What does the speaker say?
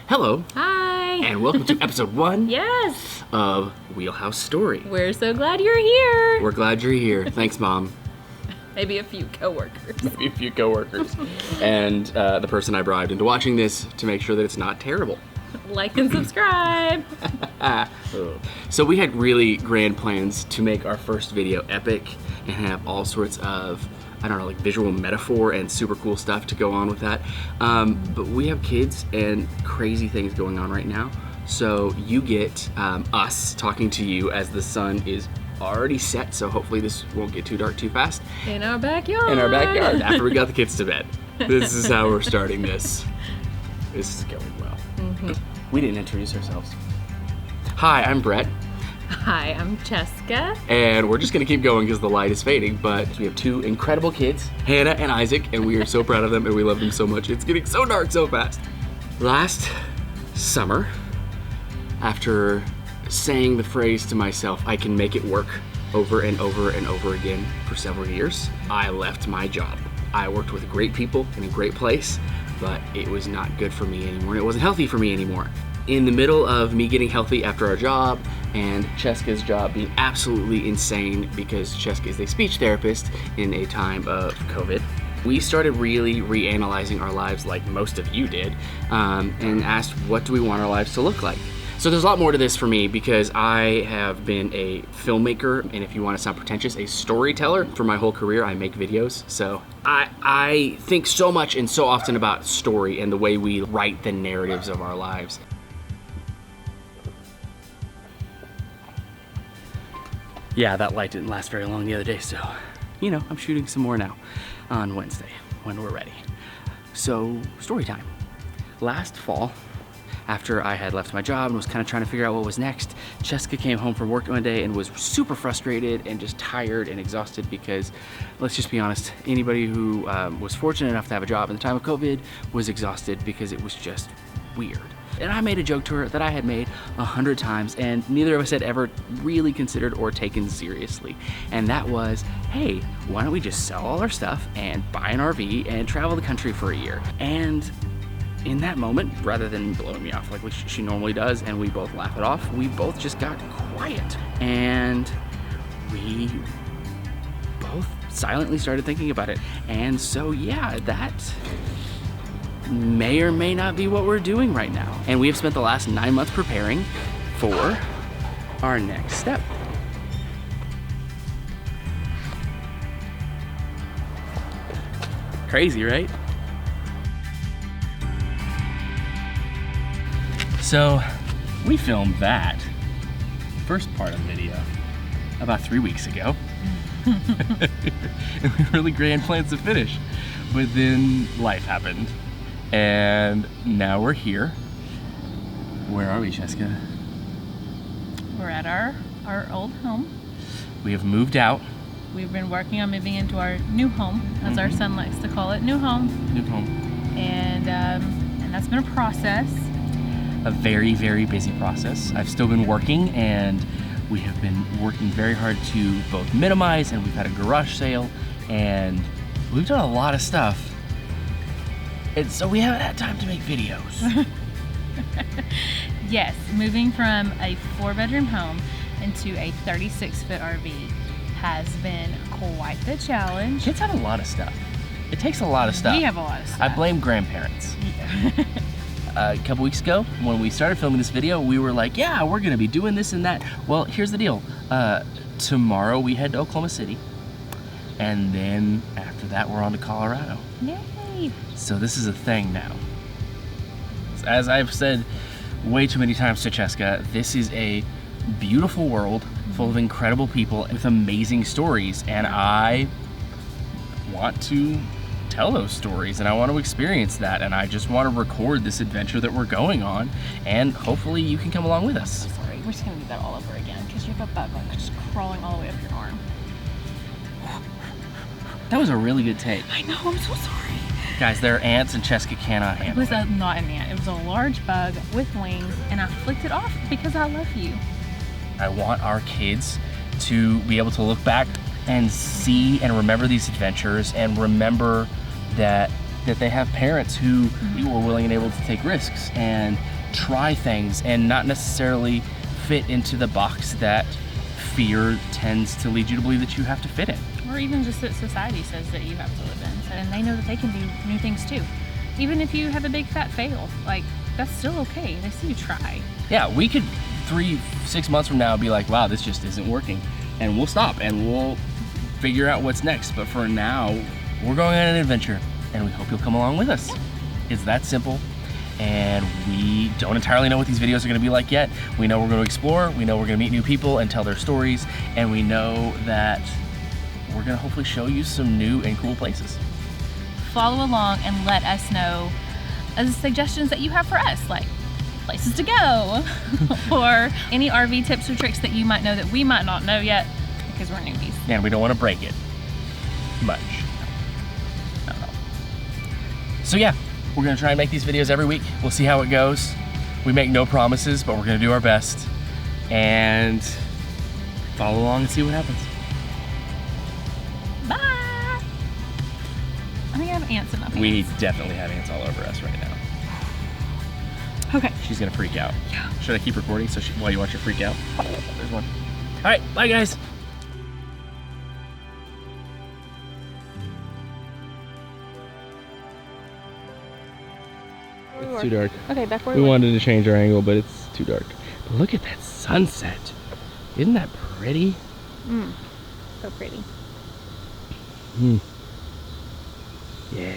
Hello. Hi. And welcome to episode 1 Yes. of Wheelhouse Story. We're so glad you're here. We're glad you're here. Thanks, Mom. Maybe a few coworkers. Maybe a few coworkers. And the person I bribed into watching this to make sure that it's not terrible. Like and subscribe. So we had really grand plans to make our first video epic and have all sorts of, like visual metaphor and super cool stuff to go on with that. But we have kids and crazy things going on right now. So you get us talking to you as the sun is already set. So hopefully this won't get too dark too fast. In our backyard. In our backyard after we got the kids to bed. This is how we're starting this. This is going well. Mm-hmm. We didn't introduce ourselves. Hi, I'm Brett. Hi, I'm Cheska. And we're just gonna keep going because the light is fading, but we have two incredible kids, Hannah and Isaac, and we are so proud of them and we love them so much. It's getting so dark so fast. Last summer, after saying the phrase to myself, I can make it work over and over and over again for several years, I left my job. I worked with great people in a great place, but it was not good for me anymore. It wasn't healthy for me anymore. In the middle of me getting healthy after our job and Cheska's job being absolutely insane because Cheska is a speech therapist in a time of COVID, we started really reanalyzing our lives like most of you did, and asked, what do we want our lives to look like? So there's a lot more to this for me because I have been a filmmaker, and if you want to sound pretentious, a storyteller for my whole career. I make videos. So I think so much and so often about story and the way we write the narratives of our lives. Yeah, that light didn't last very long the other day, so, I'm shooting some more now on Wednesday when we're ready. So, story time. Last fall, after I had left my job and was kind of trying to figure out what was next, Cheska came home from work one day and was super frustrated and just tired and exhausted because, let's just be honest, anybody who was fortunate enough to have a job in the time of COVID was exhausted because it was just weird. And I made a joke to her that I had made 100 times and neither of us had ever really considered or taken seriously. And that was, hey, why don't we just sell all our stuff and buy an RV and travel the country for a year? And in that moment, rather than blowing me off like she normally does and we both laugh it off, we both just got quiet. And we both silently started thinking about it. And so yeah, that may or may not be what we're doing right now. And we have spent the last 9 months preparing for our next step. Crazy, right? So we filmed that first part of the video about 3 weeks ago. And we had really grand plans to finish, but then life happened. And now we're here. Where are we, Cheska? We're at our old home. We have moved out. We've been working on moving into our new home, as our son likes to call it, new home. New home. And that's been a process. A very, very busy process. I've still been working and we have been working very hard to both minimize, and we've had a garage sale and we've done a lot of stuff. And so we haven't had time to make videos. Yes, moving from a 4-bedroom home into a 36-foot RV has been quite the challenge. Kids have a lot of stuff. It takes a lot of stuff. We have a lot of stuff. I blame grandparents. Yeah. A couple weeks ago, when we started filming this video, we were like, yeah, we're gonna be doing this and that. Well, here's the deal. Tomorrow we head to Oklahoma City. And then after that, we're on to Colorado. Yay. So this is a thing now. As I've said way too many times to Cheska, this is a beautiful world full of incredible people with amazing stories, and I want to tell those stories and I want to experience that, and I just want to record this adventure that we're going on, and hopefully you can come along with us. I'm sorry, we're just gonna do that all over again because you have a bug just crawling all the way up your arm. That was a really good take. I know, I'm so sorry. Guys, there are ants and Cheska cannot handle it. It was not an ant, it was a large bug with wings, and I flicked it off because I love you. I want our kids to be able to look back and see and remember these adventures and remember that they have parents who were willing and able to take risks and try things and not necessarily fit into the box that fear tends to lead you to believe that you have to fit in. Or even just that society says that you have to live in. And they know that they can do new things too. Even if you have a big fat fail, like, that's still okay. They see you try. Yeah, we could 3-6 months from now be like, wow, this just isn't working. And we'll stop and we'll figure out what's next. But for now, we're going on an adventure and we hope you'll come along with us. It's that simple. And we don't entirely know what these videos are gonna be like yet. We know we're gonna explore, we know we're gonna meet new people and tell their stories, and we know that we're gonna hopefully show you some new and cool places. Follow along and let us know suggestions that you have for us, like places to go, or any RV tips or tricks that you might know that we might not know yet because we're newbies. And we don't wanna break it much. So yeah, we're gonna try and make these videos every week. We'll see how it goes. We make no promises, but we're gonna do our best. And follow along and see what happens. Bye! I think I have ants in my pants. We definitely have ants all over us right now. Okay. She's gonna freak out. Yeah. Should I keep recording while you watch her freak out? There's one. All right, bye guys. It's too dark. Okay, back where We wanted to change our angle, but it's too dark. But look at that sunset. Isn't that pretty? So pretty. Yeah.